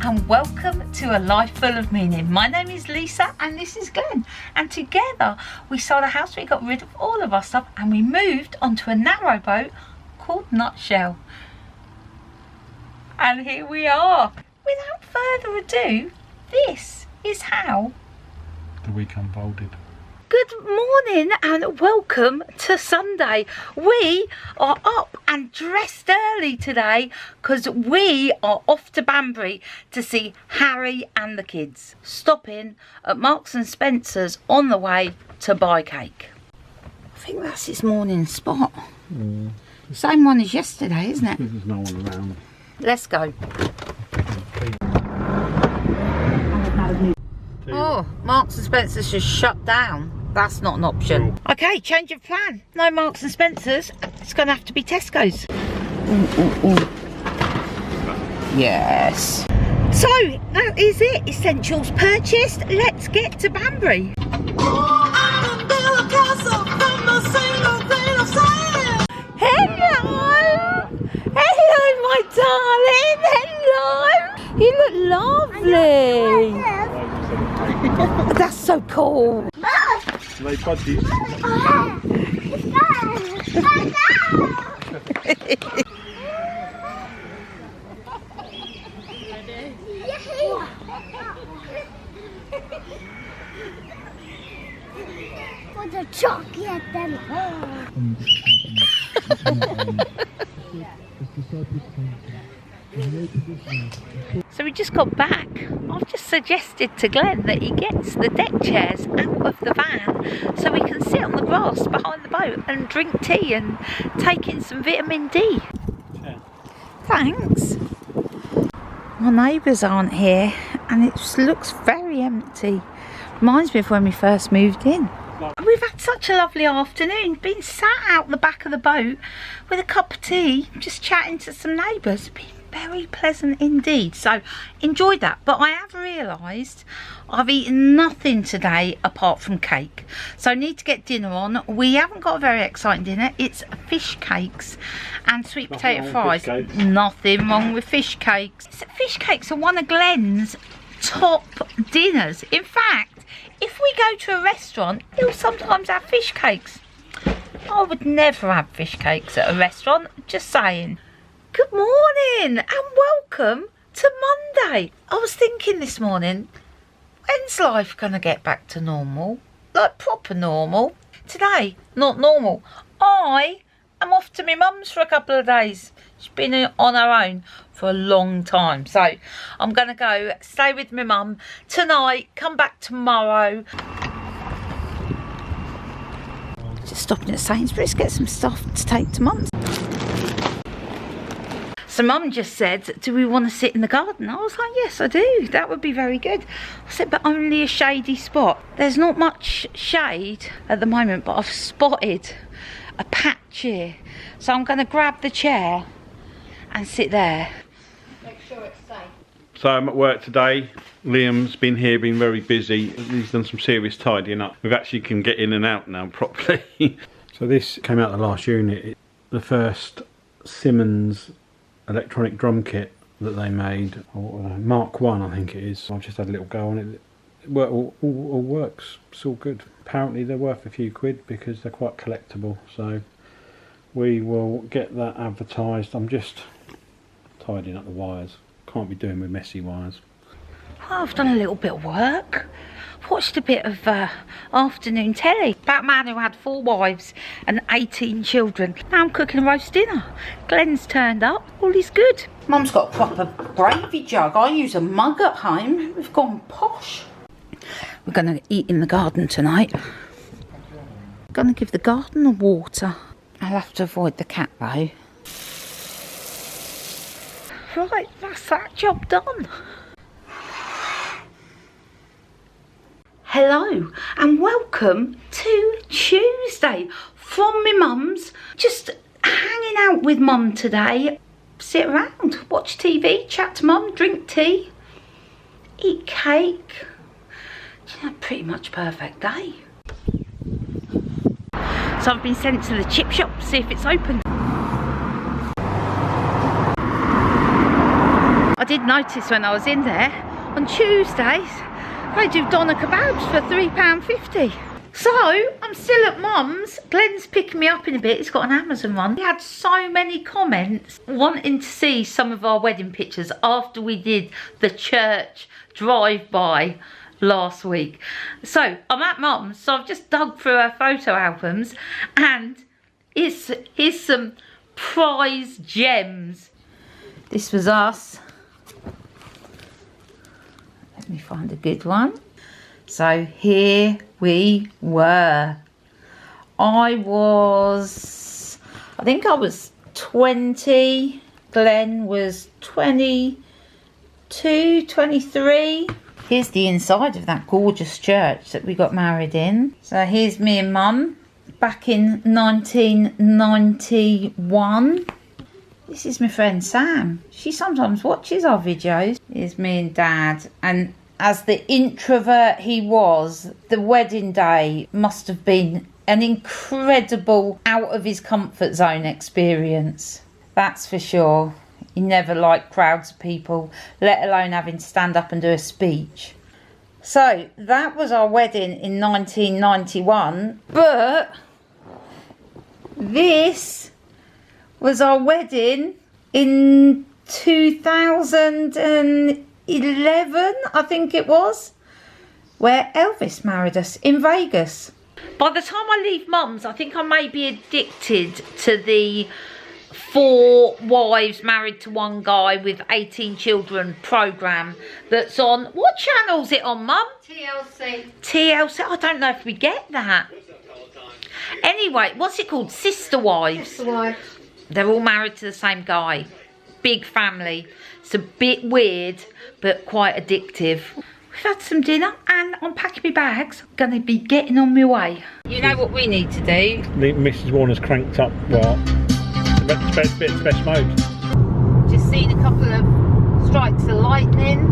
and welcome to A Life Full of Meaning. My name is Lisa and this is Glenn, and together we sold a house, we got rid of all of our stuff and we moved onto a narrowboat called Nutshell. And here we are. Without further ado, this is how the week unfolded. Good morning and welcome to Sunday. We are up and dressed early today because we are off to Banbury to see Harry and the kids, stopping at Marks and Spencer's on the way to buy cake. I think that's his morning spot. Same one as yesterday, isn't it? There's no one around. Let's go. Oh, Marks and Spencer's just shut down. That's not an option. Okay, change of plan. No Marks and Spencer's. It's going to have to be Tesco's. Yes. So, that is it. Essentials purchased. Let's get to Banbury. Hello! Hello, my darling. Hello! You look lovely. That's so cool. They budgies. For the chocolate then. So we just got back. I've just suggested to Glenn that he gets the deck chairs out of the van so we can sit on the grass behind the boat and drink tea and take in some vitamin D. Yeah. Thanks. My neighbours aren't here and it just looks very empty. Reminds me of when we first moved in. We've had such a lovely afternoon, been sat out the back of the boat with a cup of tea, just chatting to some neighbours. Been very pleasant indeed, so enjoyed that. But I have realised I've eaten nothing today apart from cake, so I need to get dinner on. We haven't got a very exciting dinner. It's fish cakes and sweet potato fries. Nothing wrong with fish cakes. Fish cakes are one of Glenn's top dinners. In fact, if we go to a restaurant, he'll sometimes have fish cakes. I would never have fish cakes at a restaurant, just saying. Good morning and welcome to Monday. I was thinking this morning, when's life going to get back to normal? Like proper normal. Today, not normal. I am off to my mum's for a couple of days. She's been on her own for a long time. So I'm going to go stay with my mum tonight, come back tomorrow. Just stopping at Sainsbury's, get some stuff to take to mum's. So mum just said, do we want to sit in the garden? I was like, yes, I do. That would be very good. I said, but only a shady spot. There's not much shade at the moment, but I've spotted a patch here. So I'm going to grab the chair and sit there. Make sure it's safe. So I'm at work today. Liam's been here, been very busy. He's done some serious tidying up. We actually can get in and out now properly. So this came out the last unit. The first Simmons electronic drum kit that they made, or Mark 1 I think it is. I've just had a little go on it. It all works, it's all good. Apparently they're worth a few quid because they're quite collectible, so we will get that advertised. I'm just tidying up the wires, can't be doing with messy wires. I've done a little bit of work. Watched a bit of afternoon telly. That man who had 4 wives and 18 children. Now I'm cooking a roast dinner. Glenn's turned up. All is good. Mum's got a proper gravy jug. I use a mug at home. We've gone posh. We're going to eat in the garden tonight. Going to give the garden a water. I'll have to avoid the cat though. Right, that's that job done. Hello and welcome to Tuesday from my mum's. Just hanging out with mum today. Sit around, watch TV, chat to mum, drink tea, eat cake. Pretty much perfect day. So I've been sent to the chip shop to see if it's open. I did notice when I was in there, on Tuesdays, they do doner kebabs for £3.50. So, I'm still at Mum's. Glenn's picking me up in a bit. He's got an Amazon one. We had so many comments wanting to see some of our wedding pictures after we did the church drive-by last week. So, I'm at Mum's, so I've just dug through her photo albums, and here's some prize gems. This was us. Let me find a good one. So here we were. I think I was 20. Glenn was 22, 23. Here's the inside of that gorgeous church that we got married in. So here's me and Mum back in 1991. This is my friend Sam. She sometimes watches our videos. Here's me and Dad. And as the introvert he was, the wedding day must have been an incredible out of his comfort zone experience. That's for sure. He never liked crowds of people, let alone having to stand up and do a speech. So that was our wedding in 1991. But this was our wedding in 2011, I think it was, where Elvis married us in Vegas. By the time I leave Mum's, I think I may be addicted to the 4 wives married to one guy with 18 children programme that's on, what channel's it on, Mum? TLC. TLC, I don't know if we get that. Anyway, what's it called? Sister Wives. Sister Wives. They're all married to the same guy. Big family. It's a bit weird, but quite addictive. We've had some dinner and I'm packing my bags. I'm going to be getting on my way. You know what we need to do? Mrs. Warner's cranked up what? Best mode. Just seen a couple of strikes of lightning.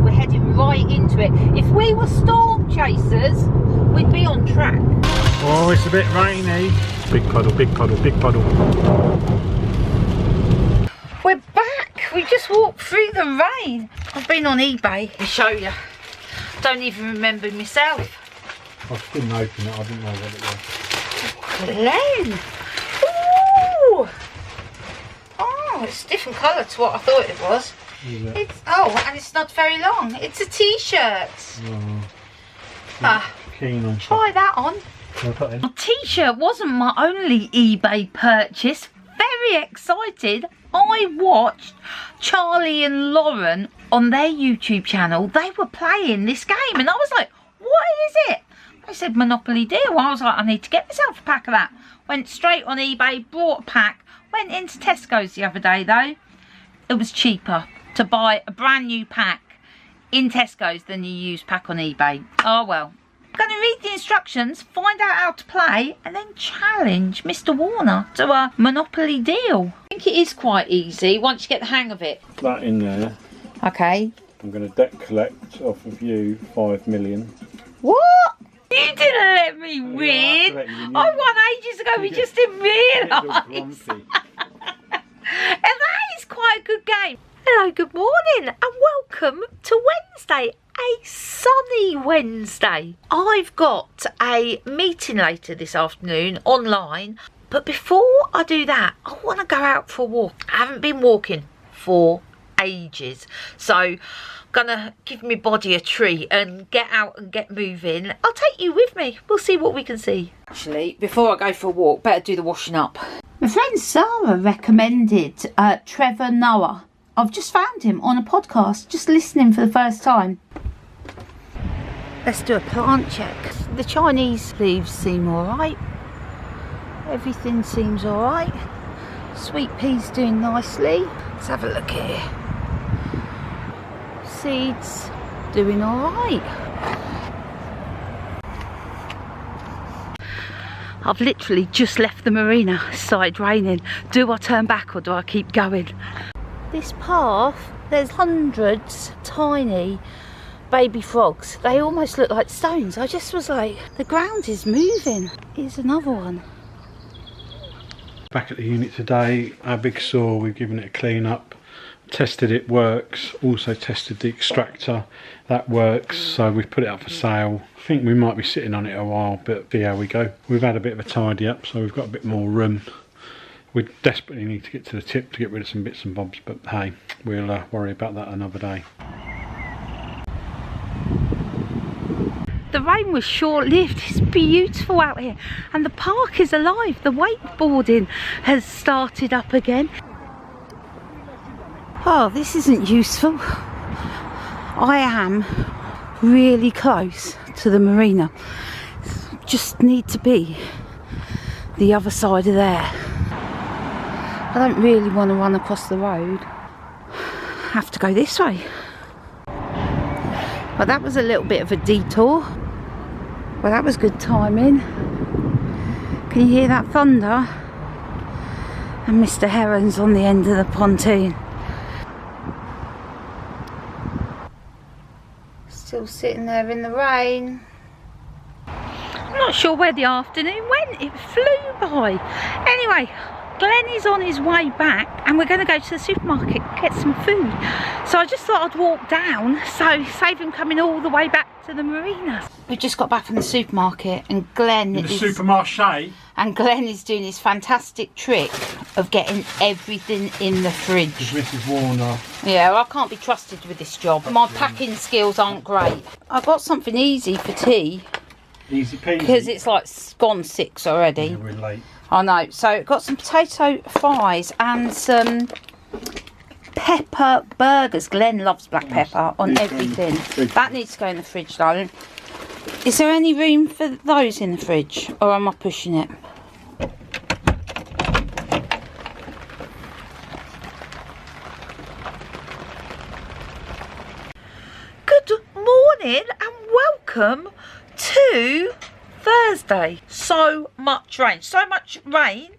We're heading right into it. If we were storm chasers, we'd be on track. Oh, it's a bit rainy. Big puddle, big puddle, big puddle. We're back. We just walked through the rain. I've been on eBay to show you. Don't even remember myself. I couldn't open it. I didn't know what it was. Glenn. Ooh. Oh, it's a different colour to what I thought it was. It's, and it's not very long. It's a t-shirt. Keen on. Try that on. A t-shirt wasn't my only eBay purchase. Very excited. I watched Charlie and Lauren on their YouTube channel. They were playing this game and I was like, what is it? They said Monopoly Deal. I was like, I need to get myself a pack of that. Went straight on eBay, bought a pack. Went into Tesco's the other day though. It was cheaper to buy a brand new pack in Tesco's than you use pack on eBay. Oh well. I'm going to read the instructions, find out how to play, and then challenge Mr. Warner to a Monopoly Deal. I think it is quite easy once you get the hang of it. That in there. Okay. I'm going to debt collect off of you 5 million. What? You didn't let me win. I won ages ago, we just didn't realise. And that is quite a good game. Hello, good morning and welcome to Wednesday. A sunny Wednesday. I've got a meeting later this afternoon online, but before I do that, I want to go out for a walk. I haven't been walking for ages, so I'm gonna give my body a treat and get out and get moving. I'll take you with me. We'll see what we can see. Actually, before I go for a walk, better do the washing up. My friend Sarah recommended Trevor Noah. I've just found him on a podcast, just listening for the first time. Let's do a plant check. The Chinese leaves seem alright. Everything seems alright. Sweet pea's doing nicely. Let's have a look here. Seeds doing alright. I've literally just left the marina. It started raining. Do I turn back or do I keep going? This path, there's hundreds tiny baby frogs. They almost look like stones. I just was like, the ground is moving. Here's another one. Back at the unit today, our big saw, we've given it a clean up. tested it works. Also tested the extractor, that works. So we've put it up for sale. I think we might be sitting on it a while, but see how we go. We've had a bit of a tidy up, so we've got a bit more room. We desperately need to get to the tip to get rid of some bits and bobs, but hey, we'll worry about that another day. The rain was short-lived. It's beautiful out here and the park is alive. The wakeboarding has started up again. Oh, this isn't useful. I am really close to the marina. Just need to be the other side of there. I don't really want to run across the road. Have to go this way. Well, that was a little bit of a detour. Well, that was good timing. Can you hear that thunder? And Mr. Heron's on the end of the pontoon. Still sitting there in the rain. I'm not sure where the afternoon went. It flew by. Anyway, Glenn is on his way back and we're going to go to the supermarket, get some food. So I just thought I'd walk down, so save him coming all the way back to the marina. We've just got back from the supermarket and Glenn is... supermarché? And Glenn is doing his fantastic trick of getting everything in the fridge. Mrs. Warner. Yeah, I can't be trusted with this job. My packing skills aren't great. I got something easy for tea. Easy peasy. Because it's like gone 6 already. Yeah, we're late. I know. So got some potato fries and some pepper burgers. Glenn loves black pepper on everything. That needs to go in the fridge though. Is there any room for those in the fridge or am I pushing it? Good morning and welcome to Thursday. So much rain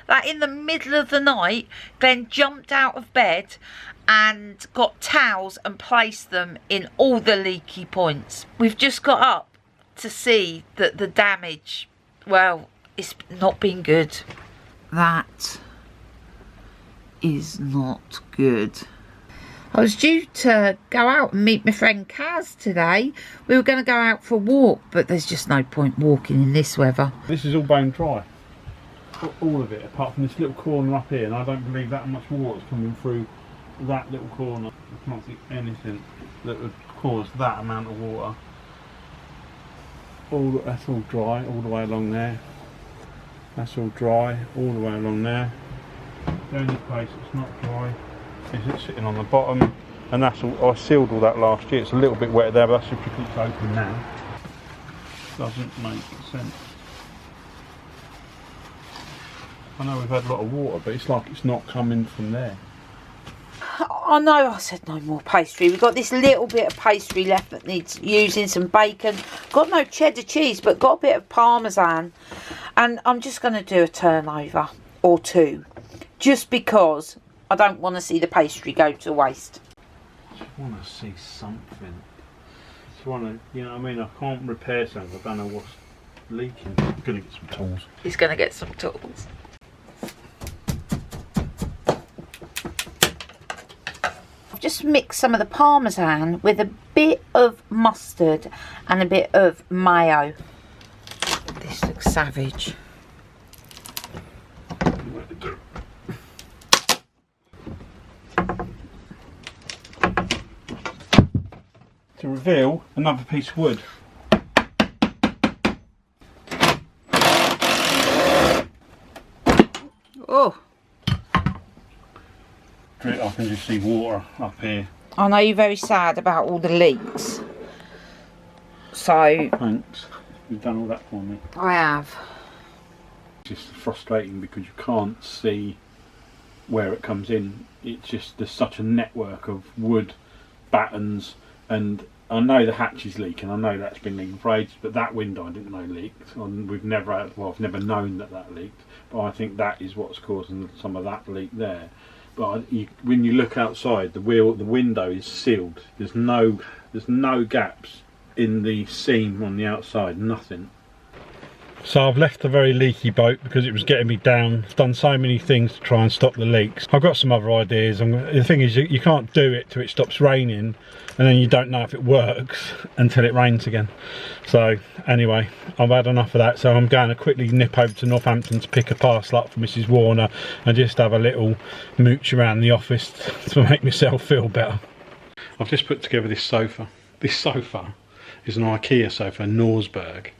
that in the middle of the night Glenn jumped out of bed and got towels and placed them in all the leaky points. We've just got up to see that the damage, well, it's not been good. That is not good. I was due to go out and meet my friend Kaz today. We were going to go out for a walk, but there's just no point walking in this weather. This is all bone dry. All of it, apart from this little corner up here, and I don't believe that much water's coming through that little corner. I can't see anything that would cause that amount of water. That's all dry, all the way along there. That's all dry, all the way along there. The only place it's not dry is it sitting on the bottom, and that's all. I sealed all that last year. It's a little bit wet there, but that's just because it's open now. Doesn't make sense. I know we've had a lot of water, but it's like it's not coming from there. I know I said no more pastry. We've got this little bit of pastry left that needs using, some bacon. Got no cheddar cheese, but got a bit of parmesan. And I'm just going to do a turnover or two, just because I don't want to see the pastry go to waste. I just want to see something. Just want to, you know what I mean? I can't repair something. I don't know what's leaking. I'm going to get some tools. He's going to get some tools. I've just mixed some of the parmesan with a bit of mustard and a bit of mayo. This looks savage. To reveal another piece of wood. Oh, I can just see water up here. I know you're very sad about all the leaks. So Thanks. You've done all that for me. I have. It's just frustrating because you can't see where it comes in. It's just there's such a network of wood battens, and I know the hatch is leaking. I know that's been leaking for ages, but that window I didn't know leaked. We've never had, well, I've never known that leaked, but I think that is what's causing some of that leak there. But when you look outside, the window is sealed. There's no gaps in the seam on the outside. Nothing. So I've left the very leaky boat because it was getting me down. I've done so many things to try and stop the leaks. I've got some other ideas. The thing is, you can't do it till it stops raining, and then you don't know if it works until it rains again. So anyway, I've had enough of that, so I'm going to quickly nip over to Northampton to pick a parcel up for Mrs. Warner and just have a little mooch around the office to make myself feel better. I've just put together this sofa. This sofa is an IKEA sofa, Norrboat.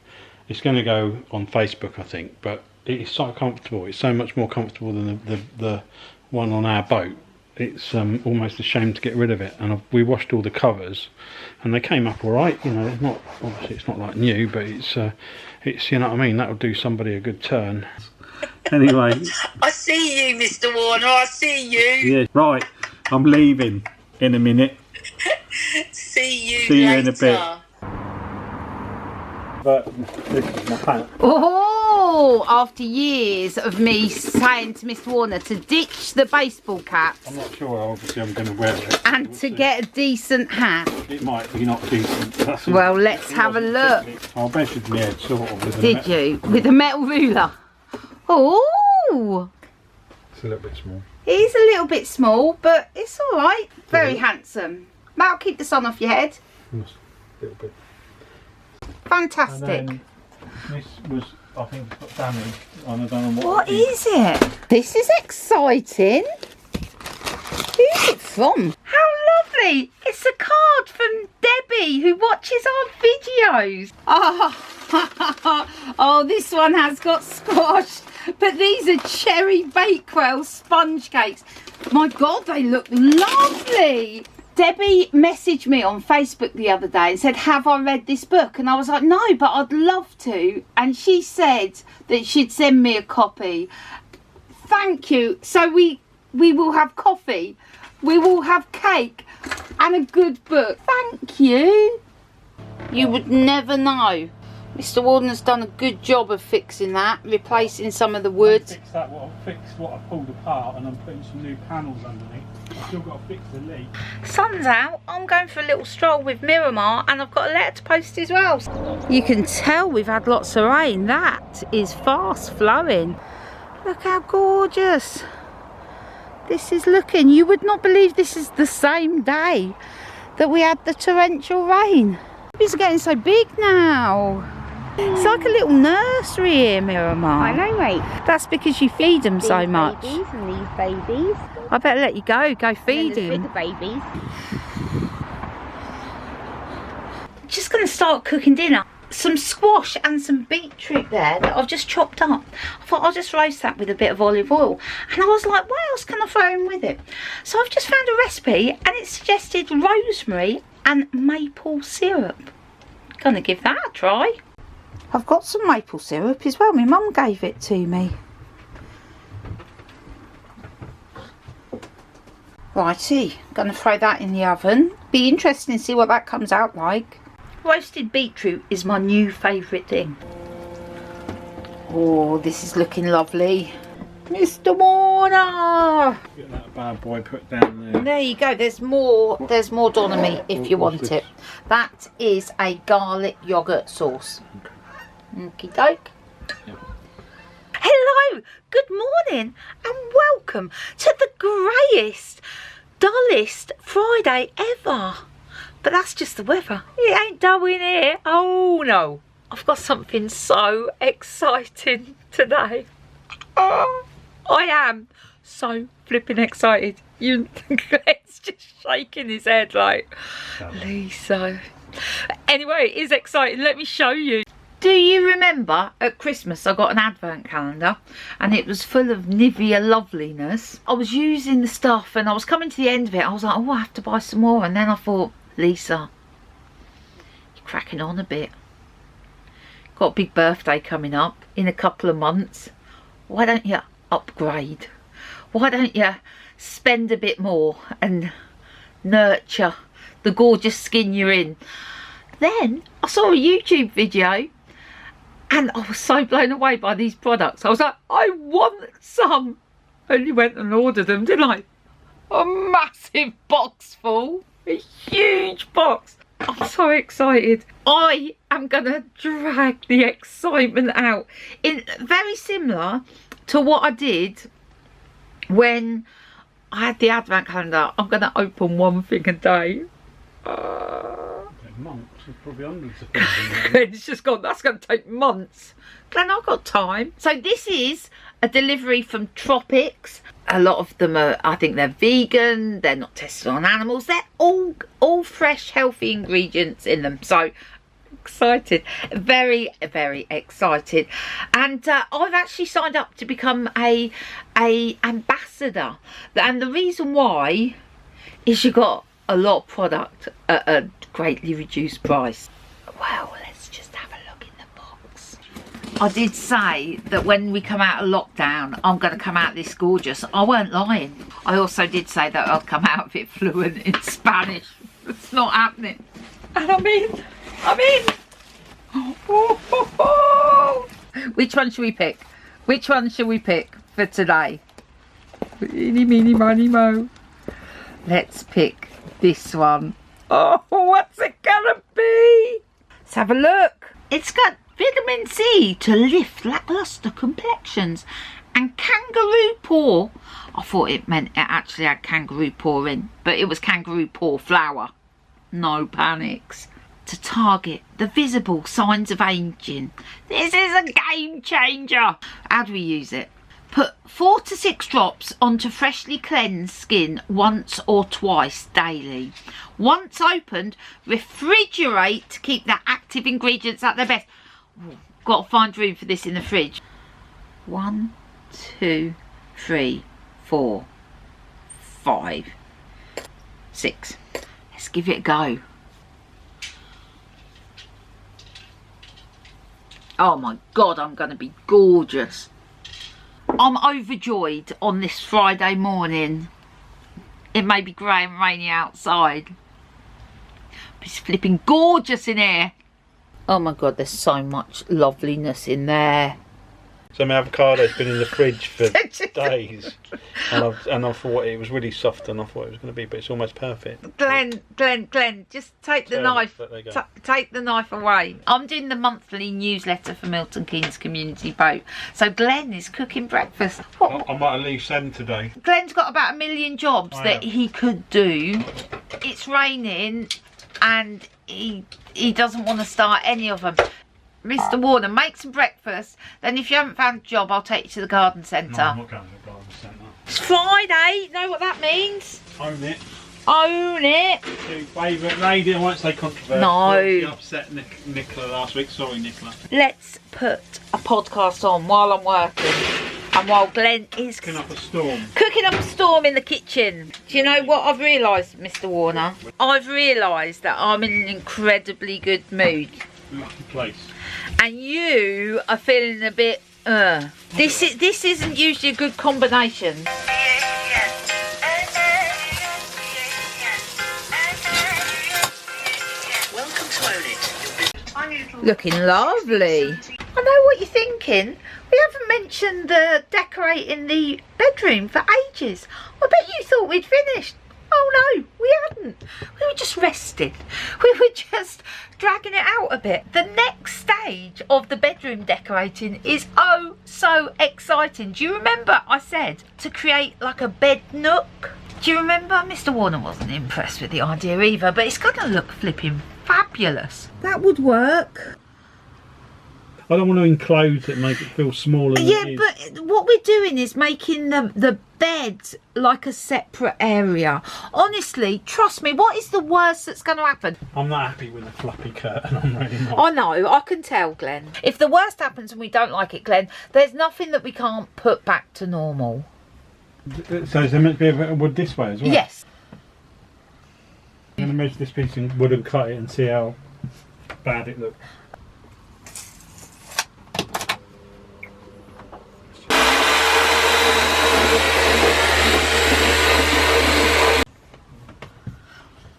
It's going to go on Facebook, I think, but it is so comfortable. It's so much more comfortable than the one on our boat. It's almost a shame to get rid of it. And we washed all the covers, and they came up all right. You know, it's not, obviously it's not like new, but it's you know what I mean. That'll do somebody a good turn. Anyway, I see you, Mr. Warner. I see you. Yeah, right. I'm leaving in a minute. See you later. in a bit. But this is my hat. Oh, after years of me saying to Mr. Warner to ditch the baseball caps. I'm not sure, obviously I'm going to wear it. And to get a decent hat. It might be not decent. Well, let's have a look. I measured my head sort of with Did you? With a metal ruler? Oh! It's a little bit small. It is a little bit small, but it's alright. Very handsome. That'll keep the sun off your head. A little bit. Fantastic. And this was, I think, it's got damage. And I don't know What is it? This is exciting. Who's it from? How lovely. It's a card from Debbie, who watches our videos. Oh, this one has got squashed. But these are cherry bakewell sponge cakes. My God, they look lovely. Debbie messaged me on Facebook the other day and said, have I read this book? And I was like, no, but I'd love to. And she said that she'd send me a copy. Thank you. So we will have coffee, we will have cake and a good book. Thank you. You would never know. Mr. Warden's done a good job of fixing that, replacing some of the wood. I fixed what I pulled apart, and I'm putting some new panels underneath. I've still got to fix the leak. Sun's out, I'm going for a little stroll with Miramar, and I've got a letter to post as well. You can tell we've had lots of rain. That is fast flowing. Look how gorgeous this is looking. You would not believe this is the same day that we had the torrential rain. It's getting so big now. It's like a little nursery here, Miramar. I know, mate. That's because you feed them so much. These babies and these babies. I better let you go feed him. Bigger babies. Just going to start cooking dinner. Some squash and some beetroot there that I've just chopped up. I thought I'll just roast that with a bit of olive oil. And I was like, what else can I throw in with it? So I've just found a recipe, and it suggested rosemary and maple syrup. Gonna give that a try. I've got some maple syrup as well. My mum gave it to me. Righty, gonna throw that in the oven. Be interesting to see what that comes out like. Roasted beetroot is my new favourite thing. Oh, this is looking lovely. Mr. Warner! Get that bad boy put down there. There you go, there's more doner meat if you want it. That is a garlic yoghurt sauce. Okie doke. Yep. Hello, good morning and welcome to the greyest, dullest Friday ever. But that's just the weather. It ain't dull in here. Oh no. I've got something so exciting today. Oh, I am so flipping excited. Glen's just shaking his head like, Lisa. Anyway, it is exciting. Let me show you. Do you remember at Christmas I got an advent calendar and it was full of Nivea loveliness? I was using the stuff and I was coming to the end of it. I was like, oh, I have to buy some more. And then I thought, Lisa, you're cracking on a bit. Got a big birthday coming up in a couple of months. Why don't you upgrade? Why don't you spend a bit more and nurture the gorgeous skin you're in? Then I saw a YouTube video and I was so blown away by these products. I was like, I want some. Only went and ordered them, didn't I? A massive box full. A huge box. I'm so excited. I am gonna drag the excitement out. In very similar to what I did when I had the advent calendar. I'm gonna open one thing a day. Months, there's probably hundreds of things in there. Glenn's just gone, that's going to take months. Glenn, I've got time. So this is a delivery from Tropics. A lot of them are, I think they're vegan, they're not tested on animals. They're all fresh, healthy ingredients in them. So excited, very, very excited. And I've actually signed up to become a ambassador. And the reason why is you got a lot of product at a greatly reduced price. Well, let's just have a look in the box. I did say that when we come out of lockdown, I'm going to come out this gorgeous. I weren't lying. I also did say that I'll come out of it fluent in Spanish. It's not happening. And I'm in. Which one should we pick? Which one should we pick for today? Eeny, meeny, miny, mo. Let's pick this one. Oh, what's it gonna be? Let's have a look. It's got vitamin C to lift lackluster complexions and kangaroo paw. I thought it meant it actually had kangaroo paw in, but it was kangaroo paw flour. No panics. To target the visible signs of aging. This is a game changer. How do we use it? Put 4 to 6 drops onto freshly cleansed skin once or twice daily. Once opened, refrigerate to keep the active ingredients at their best. Ooh, got to find room for this in the fridge. 1, 2, 3, 4, 5, 6. Let's give it a go. Oh my God, I'm going to be gorgeous. I'm overjoyed on this Friday morning. It may be grey and rainy outside, but it's flipping gorgeous in here. Oh my God, there's so much loveliness in there. So my avocado's been in the fridge for days, and I thought it was really soft, and I thought it was going to be, but it's almost perfect. Glenn, just take the knife. Take the knife away. I'm doing the monthly newsletter for Milton Keynes Community Boat, so Glenn is cooking breakfast. I might leave 7 today. Glenn's got about 1 million jobs that he could do. It's raining, and he doesn't want to start any of them. Mr. Warner, make some breakfast. Then if you haven't found a job, I'll take you to the garden centre. No, I'm not going to the garden centre. It's Friday. Know what that means? Own it. Own it. Your favourite lady. I won't say controversial. No. You upset Nicola last week. Sorry, Nicola. Let's put a podcast on while I'm working. And while Glenn is cooking up a storm. Cooking up a storm in the kitchen. Do you know what I've realised, Mr. Warner? I've realised that I'm in an incredibly good mood. Lucky place. And you are feeling a bit this isn't usually a good combination. Welcome to Own It. Looking lovely. I know what you're thinking. We haven't mentioned the decorating the bedroom for ages. I bet you thought we'd finished. Oh no, we hadn't. We were just resting. We were just dragging it out a bit. The next stage of the bedroom decorating is oh so exciting. Do you remember I said to create like a bed nook? Do you remember? Mr. Warner wasn't impressed with the idea either, but it's gonna look flipping fabulous. That would work. I don't want to enclose it, make it feel smaller than Yeah, it is. but what we're doing is making the bed like a separate area. Honestly, trust me, what is the worst that's going to happen? I'm not happy with the fluffy curtain, I'm really not. I know, I can tell, Glenn. If the worst happens and we don't like it, Glenn, there's nothing that we can't put back to normal. So is there meant to be a bit of wood this way as well? Yes. I'm going to measure this piece in wood and cut it and see how bad it looks.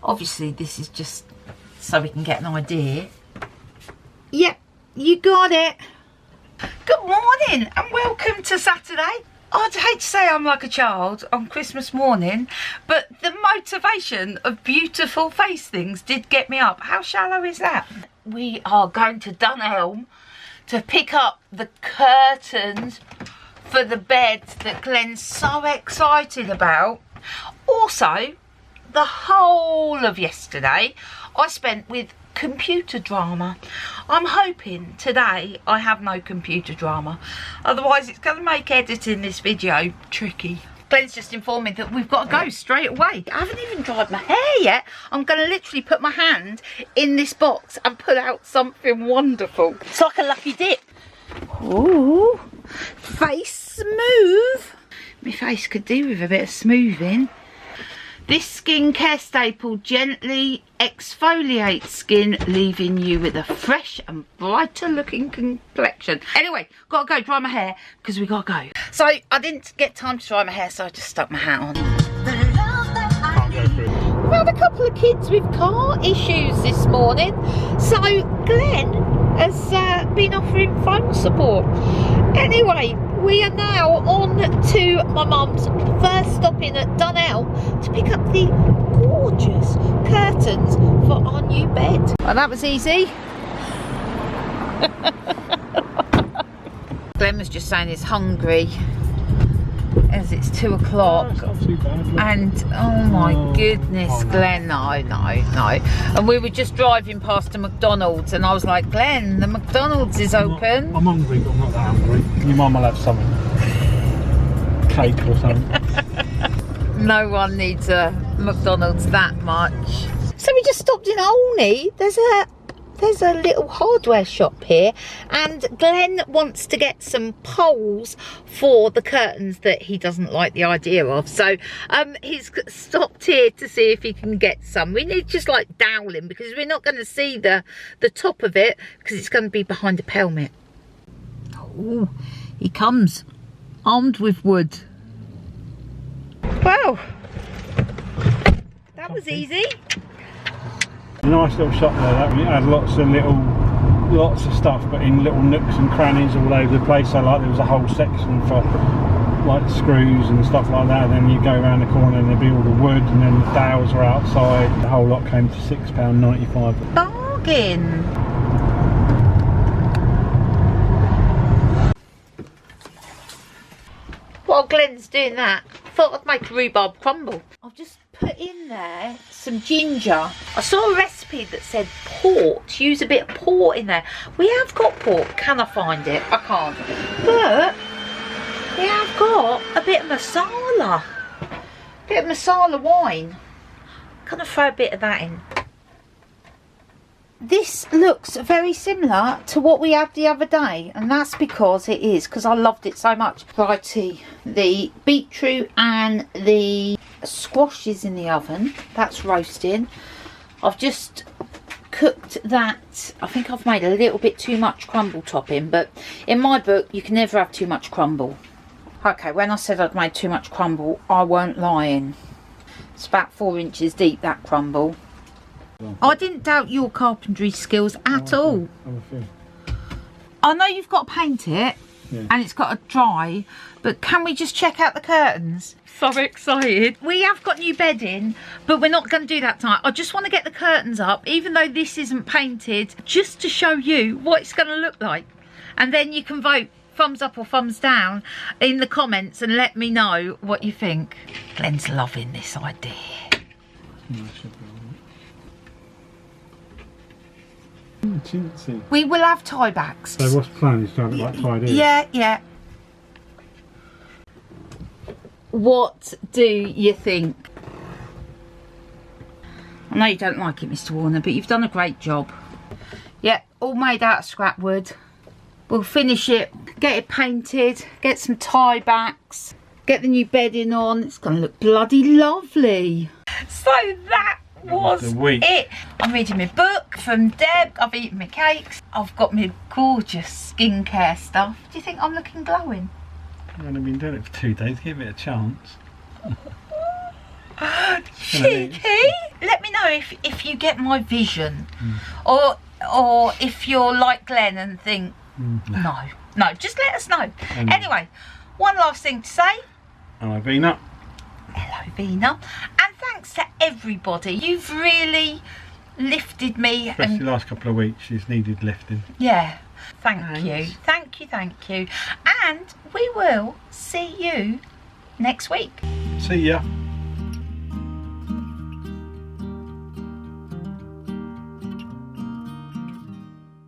Obviously, this is just so we can get an idea. Yep, you got it. Good morning and welcome to Saturday. I'd hate to say I'm like a child on Christmas morning, but the motivation of beautiful face things did get me up. How shallow is that? We are going to Dunelm to pick up the curtains for the bed that Glenn's so excited about. Also, the whole of yesterday I spent with computer drama. I'm hoping today I have no computer drama, otherwise it's going to make editing this video tricky. Glenn's just informed me that we've got to go straight away. I haven't even dried my hair yet. I'm going to literally put my hand in this box and pull out something wonderful. It's like a lucky dip. Ooh, face smooth. My face could do with a bit of smoothing. This skincare staple gently exfoliates skin, leaving you with a fresh and brighter looking complexion. Anyway, gotta go dry my hair because we gotta go. So I didn't get time to dry my hair, so I just stuck my hat on. We've had a couple of kids with car issues this morning, so Glenn has been offering phone support. Anyway, we are now on to my mum's, first stopping at Dunelm to pick up the gorgeous curtains for our new bed. Well, that was easy. Glenn was just saying he's hungry as it's 2 o'clock. And oh my goodness, Glenn, no. And we were just driving past a McDonald's and I was like, Glenn, the McDonald's is open. I'm hungry, but I'm not that hungry. Your mum will have something. Cake or something. No one needs a McDonald's that much. So we just stopped in Olney. There's a little hardware shop here, and Glenn wants to get some poles for the curtains that he doesn't like the idea of. So he's stopped here to see if he can get some. We need just like doweling because we're not going to see the top of it because it's going to be behind a pelmet. Oh, he comes armed with wood. Well, that was easy. Nice little shop there. That it had lots of stuff, but in little nooks and crannies all over the place. So like there was a whole section for like screws and stuff like that. And then you go around the corner and there'd be all the wood, and then the dowels were outside. The whole lot came to £6.95. Bargain. While Glenn's doing that, I thought I'd make a rhubarb crumble. I've just put in there some ginger. I saw a recipe that said port. Use a bit of port in there. We have got port. Can I find it? I can't. But we have got a bit of masala. Bit of masala wine. I'm gonna throw a bit of that in. This looks very similar to what we had the other day, and that's because it is, because I loved it so much. Righty, the beetroot and the squash is in the oven. That's roasting. I've just cooked that. I think I've made a little bit too much crumble topping, but in my book you can never have too much crumble. Okay, when I said I'd made too much crumble, I weren't lying. It's about 4 inches deep, that crumble. I didn't doubt your carpentry skills at all. I know you've got to paint it, and it's got to dry, but can we just check out the curtains? So excited. We have got new bedding, but we're not going to do that tonight. I just want to get the curtains up, even though this isn't painted, just to show you what it's going to look like. And then you can vote thumbs up or thumbs down in the comments and let me know what you think. Glenn's loving this idea. Chintzy. We will have tie backs. So what's the plan? Is to have it like tied in? Yeah. What do you think? I know you don't like it, Mr. Warner, but you've done a great job. Yeah, all made out of scrap wood. We'll finish it, get it painted, get some tie backs, get the new bedding on. It's going to look bloody lovely. So that was it. I'm reading my book from Deb. I've eaten my cakes. I've got my gorgeous skincare stuff. Do you think I'm looking glowing? I've only been doing it for 2 days. Give it a chance. Cheeky. Let me know if you get my vision, or if you're like Glenn and think no. Just let us know. Anyway, one last thing to say. Hello, Vina. Hello, Vina. And thanks to everybody. You've really lifted me. Especially the last couple of weeks, she's needed lifting. Yeah. Thank you. Thank you, thank you. And we will see you next week. See ya.